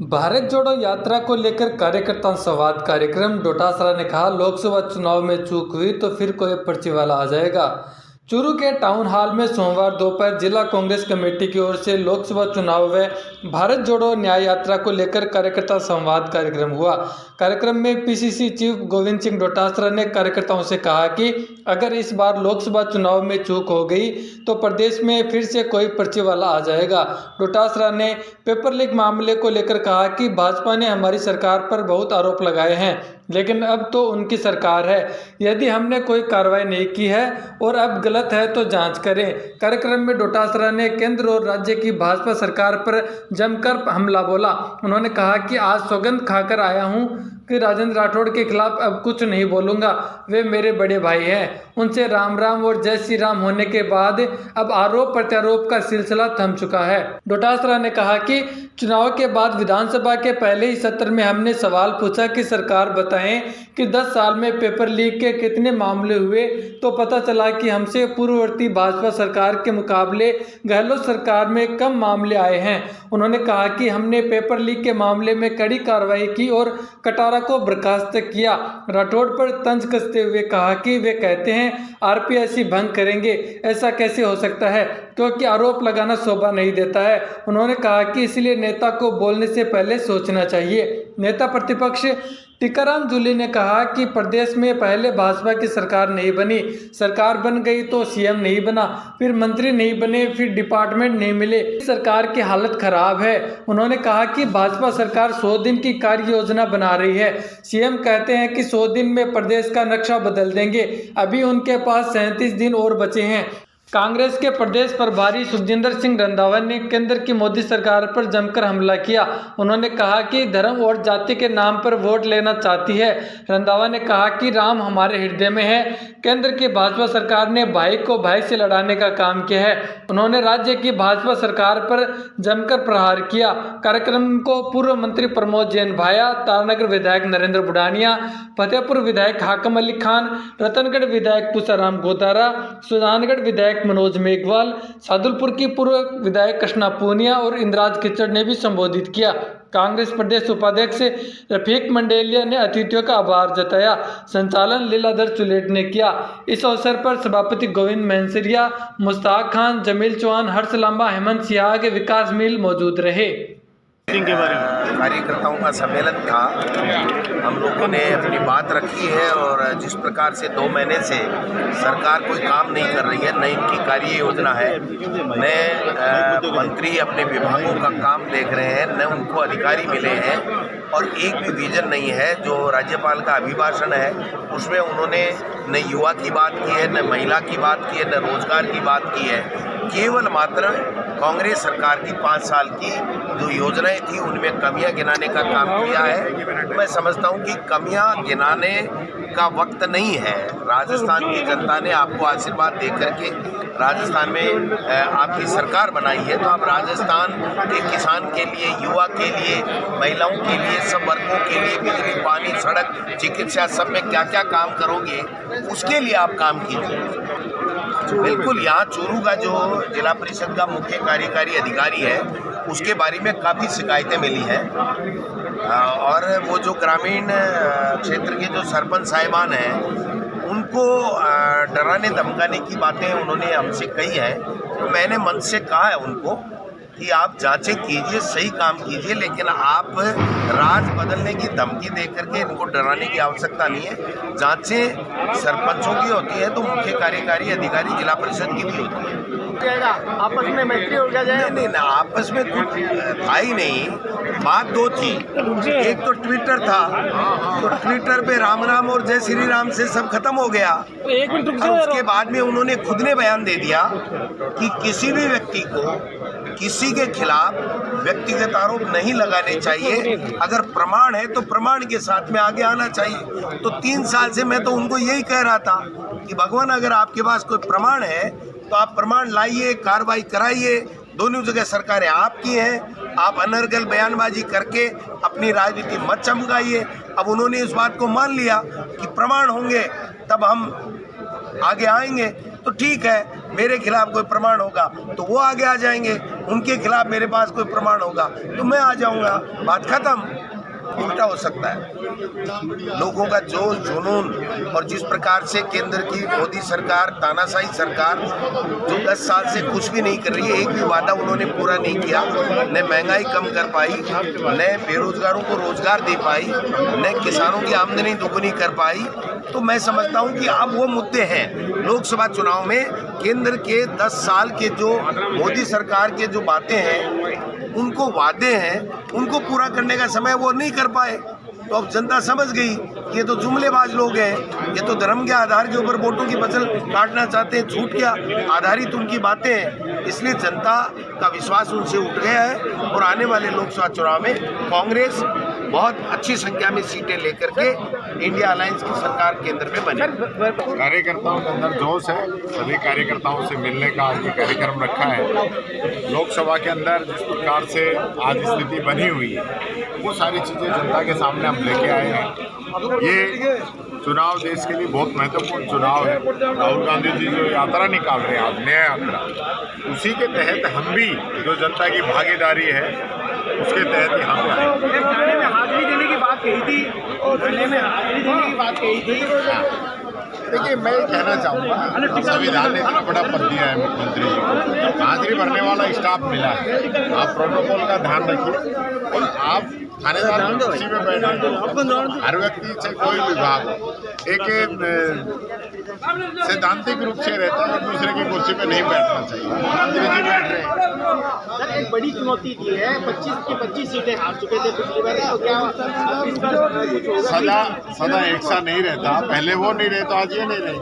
भारत जोड़ो यात्रा को लेकर कार्यकर्ता संवाद कार्यक्रम। डोटासरा ने कहा, लोकसभा चुनाव में चूक हुई तो फिर कोई पर्ची वाला आ जाएगा। चूरू के टाउन हॉल में सोमवार दोपहर जिला कांग्रेस कमेटी की ओर से लोकसभा चुनाव व भारत जोड़ो न्याय यात्रा को लेकर कार्यकर्ता संवाद कार्यक्रम हुआ। कार्यक्रम में पीसीसी चीफ गोविंद सिंह डोटासरा ने कार्यकर्ताओं से कहा कि अगर इस बार लोकसभा चुनाव में चूक हो गई तो प्रदेश में फिर से कोई पर्ची वाला आ जाएगा। डोटासरा ने पेपर लीक मामले को लेकर कहा कि भाजपा ने हमारी सरकार पर बहुत आरोप लगाए हैं, लेकिन अब तो उनकी सरकार है। यदि हमने कोई कार्रवाई नहीं की है और अब गलत है तो जांच करें। कार्यक्रम में डोटासरा ने केंद्र और राज्य की भाजपा सरकार पर जमकर हमला बोला। उन्होंने कहा कि आज सौगंध खाकर आया हूं कि राजेंद्र राठौड़ के खिलाफ अब कुछ नहीं बोलूंगा। वे मेरे बड़े भाई हैं, उनसे राम राम और जय श्री राम होने के बाद अब आरोप प्रत्यारोप का सिलसिला थम चुका है। डोटासरा ने कहा कि चुनाव के बाद विधानसभा के पहले ही सत्र में हमने सवाल पूछा कि सरकार बताएं कि 10 साल में पेपर लीक के कितने मामले हुए, तो पता चला कि हमसे पूर्ववर्ती भाजपा सरकार के मुकाबले गहलोत सरकार में कम मामले आए हैं। उन्होंने कहा कि हमने पेपर लीक के मामले में कड़ी कार्रवाई की और कटारा को बर्खास्त किया। राठौड़ पर तंज कसते हुए कहा कि वे कहते हैं आरपीएससी भंग करेंगे, ऐसा कैसे हो सकता है, क्योंकि आरोप लगाना शोभा नहीं देता है। उन्होंने कहा कि इसलिए नेता को बोलने से पहले सोचना चाहिए। नेता प्रतिपक्ष टीकाराम जूली ने कहा कि प्रदेश में पहले भाजपा की सरकार नहीं बनी, सरकार बन गई तो सीएम नहीं बना, फिर मंत्री नहीं बने, फिर डिपार्टमेंट नहीं मिले, सरकार की हालत खराब है। उन्होंने कहा कि भाजपा सरकार 100 दिन की कार्य योजना बना रही है। सीएम कहते हैं कि 100 दिन में प्रदेश का नक्शा बदल देंगे, अभी उनके पास 37 दिन और बचे हैं। कांग्रेस के प्रदेश प्रभारी सुखजिंदर सिंह रंधावा ने केंद्र की मोदी सरकार पर जमकर हमला किया। उन्होंने कहा कि धर्म और जाति के नाम पर वोट लेना चाहती है। रंधावा ने कहा कि राम हमारे हृदय में है। केंद्र की भाजपा सरकार ने भाई को भाई से लड़ाने का काम किया है। उन्होंने राज्य की भाजपा सरकार पर जमकर प्रहार किया। कार्यक्रम को पूर्व मंत्री प्रमोद जैन भाया, तारानगर विधायक नरेंद्र बुढ़ानिया, फतेहपुर विधायक हाकम अली खान, रतनगढ़ विधायक पुषाराम गोदारा, सुजानगढ़ विधायक मनोज मेघवाल, सादुलपुर की पूर्व विधायक कृष्णा पूनिया और इंद्राज किचड़ ने भी संबोधित किया। कांग्रेस प्रदेश उपाध्यक्ष रफीक मंडेलिया ने अतिथियों का आभार जताया। संचालन लीलाधर चुलेट ने किया। इस अवसर पर सभापति गोविंद मैंसरिया, मुश्ताक खान, जमील चौहान, हर्ष लांबा, हेमंत सियाग, विकास मिल मौजूद रहे। कार्यकर्ताओं का सम्मेलन था। हम लोगों ने अपनी बात रखी है और जिस प्रकार से 2 महीने से सरकार कोई काम नहीं कर रही है, न इनकी कार्य योजना है, न मंत्री अपने विभागों का काम देख रहे हैं, न उनको अधिकारी मिले हैं और एक भी विजन नहीं है। जो राज्यपाल का अभिभाषण है उसमें उन्होंने न युवा की बात की है, न महिला की बात की है, न रोजगार की बात की है। केवल मात्र कांग्रेस सरकार की 5 साल की जो योजनाएं थी उनमें कमियां गिनाने का काम किया है। मैं समझता हूं कि कमियां गिनाने का वक्त नहीं है। राजस्थान की जनता ने आपको आशीर्वाद देकर के राजस्थान में आपकी सरकार बनाई है, तो आप राजस्थान के किसान के लिए, युवा के लिए, महिलाओं के लिए, सब वर्गों के लिए बिजली, पानी, सड़क, चिकित्सा, सब में क्या क्या काम करोगे उसके लिए आप काम कीजिए। बिल्कुल, यहाँ चूरू का जो जिला परिषद का मुख्य कार्यकारी अधिकारी है उसके बारे में काफ़ी शिकायतें मिली हैं और वो जो ग्रामीण क्षेत्र के जो सरपंच साहिबान हैं उनको डराने धमकाने की बातें उन्होंने हमसे कही हैं। तो मैंने मन से कहा है उनको कि आप जांचें कीजिए, सही काम कीजिए, लेकिन आप राज बदलने की धमकी दे करके इनको डराने की आवश्यकता नहीं है। जांचें सरपंचों की होती है तो मुख्य कार्यकारी अधिकारी जिला परिषद की भी होती है। आपस में मैत्री हो गया जाए? नहीं, आपस में कुछ था ही नहीं। बात 2 थी। एक तो ट्विटर था, तो ट्विटर पे राम राम और जय श्री राम से सब खत्म हो गया। और उसके बाद में उन्होंने खुद ने बयान दे दिया कि किसी भी व्यक्ति को किसी के खिलाफ व्यक्तिगत आरोप नहीं लगाने चाहिए, अगर प्रमाण है तो प्रमाण के साथ में आगे आना चाहिए। तो 3 साल से मैं तो उनको यही कह रहा था कि भगवान, अगर आपके पास कोई प्रमाण है तो आप प्रमाण लाइए, कार्रवाई कराइए। दोनों जगह सरकारें आपकी हैं, आप अनर्गल बयानबाजी करके अपनी राजनीति मत चमकाइए। अब उन्होंने इस बात को मान लिया कि प्रमाण होंगे तब हम आगे आएंगे। तो ठीक है, मेरे खिलाफ कोई प्रमाण होगा तो वो आगे आ जाएंगे, उनके खिलाफ मेरे पास कोई प्रमाण होगा तो मैं आ जाऊंगा, बात खत्म। उल्टा हो सकता है। लोगों का जोश जुनून और जिस प्रकार से केंद्र की मोदी सरकार, तानाशाही सरकार जो 10 साल से कुछ भी नहीं कर रही है, एक भी वादा उन्होंने पूरा नहीं किया, न महंगाई कम कर पाई, न बेरोजगारों को रोजगार दे पाई, न किसानों की आमदनी दोगुनी कर पाई, तो मैं समझता हूं कि अब वो मुद्दे हैं लोकसभा चुनाव में केंद्र के 10 साल के जो मोदी सरकार के जो बातें हैं, उनको वादे हैं, उनको पूरा करने का समय वो नहीं कर पाए। तो अब जनता समझ गई कि ये तो जुमलेबाज लोग हैं, ये तो धर्म के आधार के ऊपर वोटों की फसल काटना चाहते हैं, झूठ के आधारित उनकी बातें हैं। इसलिए जनता का विश्वास उनसे उठ गया है और आने वाले लोकसभा चुनाव में कांग्रेस बहुत अच्छी संख्या में सीटें लेकर के इंडिया अलायंस की सरकार केंद्र में बने। कार्यकर्ताओं के अंदर जोश है, सभी कार्यकर्ताओं से मिलने का आज ये कार्यक्रम रखा है। लोकसभा के अंदर जिस प्रकार से आज स्थिति बनी हुई है, वो सारी चीज़ें जनता के सामने हम लेके आए हैं। ये चुनाव देश के लिए बहुत महत्वपूर्ण चुनाव है। राहुल गांधी जी जो यात्रा निकाल रहे हैं आज, न्याय यात्रा, उसी के तहत हम भी जो जनता की भागीदारी है उसके तहत यहाँ पे आए। थाने में हाजिरी देने की बात कही थी और थाने में हाजिरी देने की बात कही थी। देखिए, मैं ये कहना चाहूँगा, संविधान ने इतना बड़ा पद दिया है मुख्यमंत्री जी को, हाजिरी भरने वाला स्टाफ मिला है। आप प्रोटोकॉल का ध्यान रखिए और आप थानेदार कुर्सी में बैठे, हर व्यक्ति से कोई विभाग एक सैद्धांतिक रूप से रहता है, दूसरे की कुर्सी पे नहीं बैठना चाहिए। मुख्यमंत्री जी बैठ रहे हैं। सर, एक बड़ी चुनौती दी है, 25 की 25 सीटें हार चुके थे पिछली बार, तो क्या इस बार कुछ होगा? सदा एक सा नहीं रहता, पहले वो नहीं रहे तो आज ये नहीं रहे।